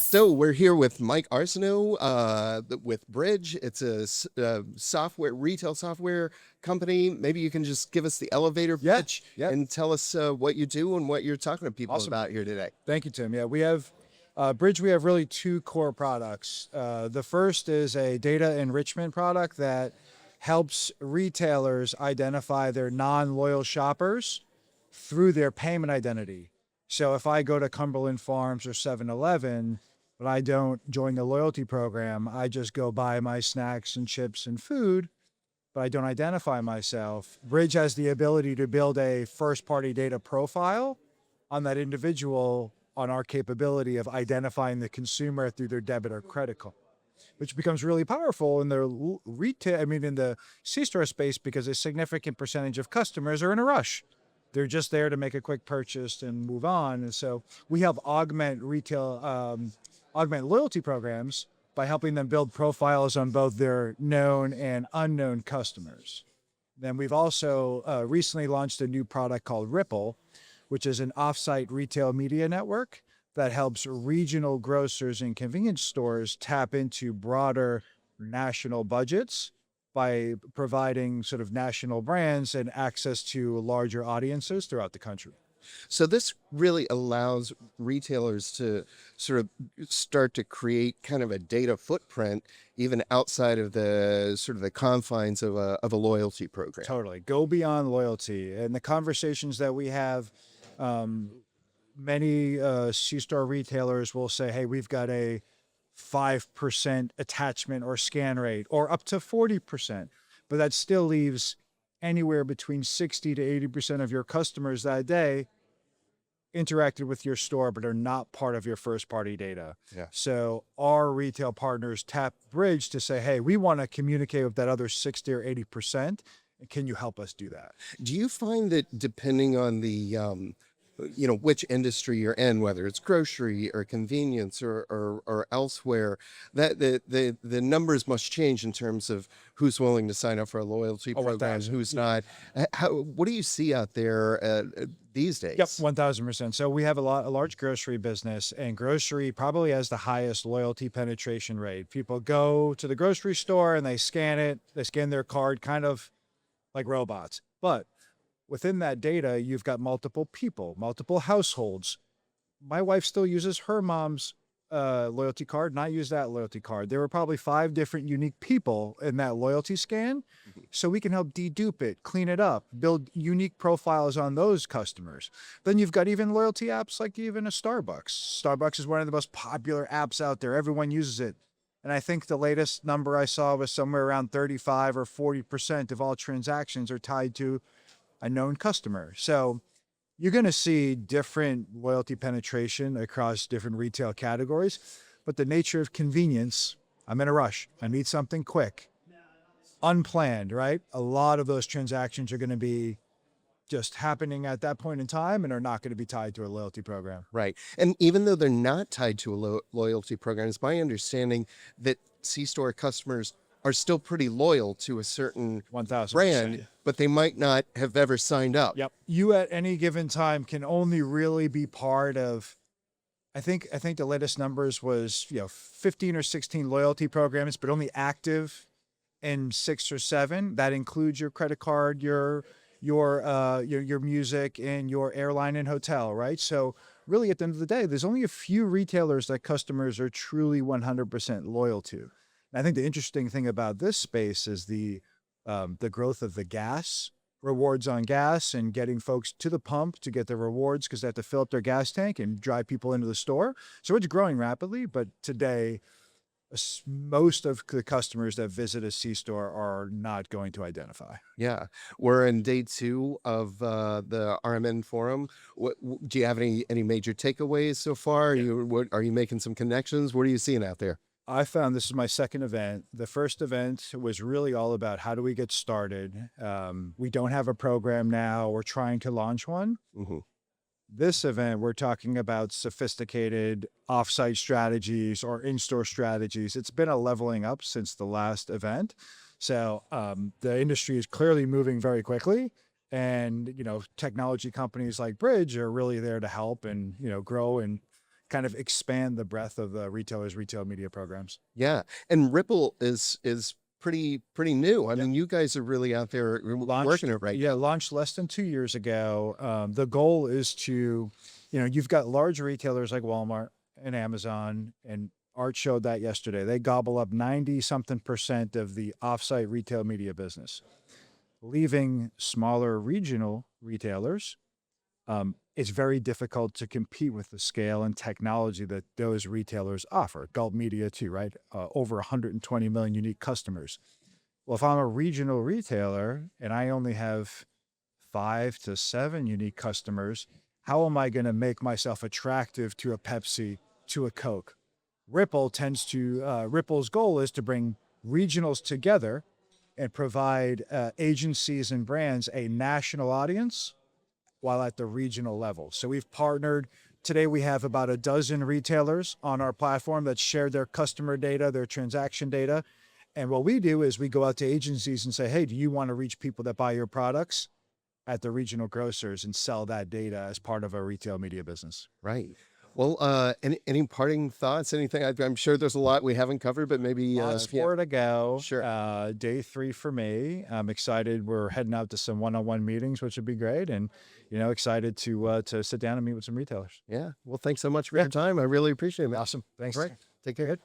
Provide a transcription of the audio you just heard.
So we're here with Mike Arsenault with Bridg. It's a software retail software company. Maybe you can just give us the elevator Yeah, pitch yeah. and tell us what you do and what you're talking to people Awesome. about here today. Thank you, Tim. Yeah, we have Bridg. We have really two core products. The first is a data enrichment product that helps retailers identify their non-loyal shoppers through their payment identity. So if I go to Cumberland Farms or 7-Eleven, but I don't join the loyalty program, I just go buy my snacks and chips and food, but I don't identify myself. Bridg has the ability to build a first-party data profile on that individual on our capability of identifying the consumer through their debit or credit card, which becomes really powerful in the retail, in the C-store space, because a significant percentage of customers are in a rush. They're just there to make a quick purchase and move on. And so we help augment augment loyalty programs by helping them build profiles on both their known and unknown customers. Then we've also recently launched a new product called Rippl, which is an offsite retail media network that helps regional grocers and convenience stores tap into broader national budgets by providing sort of national brands and access to larger audiences throughout the country. So this really allows retailers to sort of start to create kind of a data footprint even outside of the sort of the confines of a loyalty program. Totally. Go beyond loyalty. And the conversations that we have, many C-store retailers will say, hey, we've got a 5% attachment or scan rate, or up to 40%. But that still leaves anywhere between 60 to 80% of your customers that day interacted with your store, but are not part of your first party data. Yeah. So our retail partners tap Bridg to say, hey, we want to communicate with that other 60 or 80%. Can you help us do that? Do you find that depending on the which industry you're in, whether it's grocery or convenience or elsewhere, that the numbers must change in terms of who's willing to sign up for a loyalty program, who's not? What do you see out there these days? Yep, 1,000%. So we have a large grocery business, and grocery probably has the highest loyalty penetration rate. People go to the grocery store and they scan their card, kind of like robots. But within that data, you've got multiple people, multiple households. My wife still uses her mom's loyalty card, and I use that loyalty card. There were probably 5 different unique people in that loyalty scan. So we can help dedupe it, clean it up, build unique profiles on those customers. Then you've got even loyalty apps like even a Starbucks. Starbucks is one of the most popular apps out there. Everyone uses it. And I think the latest number I saw was somewhere around 35 or 40% of all transactions are tied to a known customer. So you're going to see different loyalty penetration across different retail categories, but the nature of convenience, I'm in a rush, I need something quick, unplanned, right? A lot of those transactions are going to be just happening at that point in time and are not going to be tied to a loyalty program. Right. And even though they're not tied to a loyalty program, it's my understanding that C-store customers are still pretty loyal to a certain 1,000% brand, but they might not have ever signed up. Yep. You at any given time can only really be part of, I think the latest numbers was 15 or 16 loyalty programs, but only active in 6 or 7. That includes your credit card, your music, and your airline and hotel, right? So really, at the end of the day, there's only a few retailers that customers are truly 100% loyal to. And I think the interesting thing about this space is the growth of the gas rewards on gas and getting folks to the pump to get the rewards because they have to fill up their gas tank and drive people into the store. So it's growing rapidly, but today, most of the customers that visit a C-store are not going to identify. Yeah. We're in day 2 of the RMN forum. Do you have any major takeaways so far? Are you making some connections? What are you seeing out there? I found this is my second event. The first event was really all about how do we get started. We don't have a program now. We're trying to launch one. Mm-hmm. This event, we're talking about sophisticated offsite strategies or in-store strategies. It's been a leveling up since the last event. So the industry is clearly moving very quickly. And, technology companies like Bridg are really there to help and, grow and kind of expand the breadth of the retailers' retail media programs. Yeah. And Rippl is pretty new. I mean, you guys are really out there working it right Yeah, now. launched less than 2 years ago. The goal is to, you've got large retailers like Walmart and Amazon, and Art showed that yesterday. They gobble up 90 something percent of the offsite retail media business, leaving smaller regional retailers. It's very difficult to compete with the scale and technology that those retailers offer. Gulp Media too, right? Over 120 million unique customers. Well, if I'm a regional retailer and I only have 5 to 7 unique customers, how am I going to make myself attractive to a Pepsi, to a Coke? Ripple's goal is to bring regionals together and provide agencies and brands a national audience while at the regional level. So we've partnered. Today we have about a dozen retailers on our platform that share their customer data, their transaction data. And what we do is we go out to agencies and say, hey, do you want to reach people that buy your products at the regional grocers and sell that data as part of a retail media business? Right. Well, any parting thoughts? Anything? I'm sure there's a lot we haven't covered, but maybe Lots more to go. Sure. Day 3 for me. I'm excited. We're heading out to some one-on-one meetings, which would be great, and excited to sit down and meet with some retailers. Yeah. Well, thanks so much for your time. I really appreciate it. Awesome. Thanks. All right. Take care.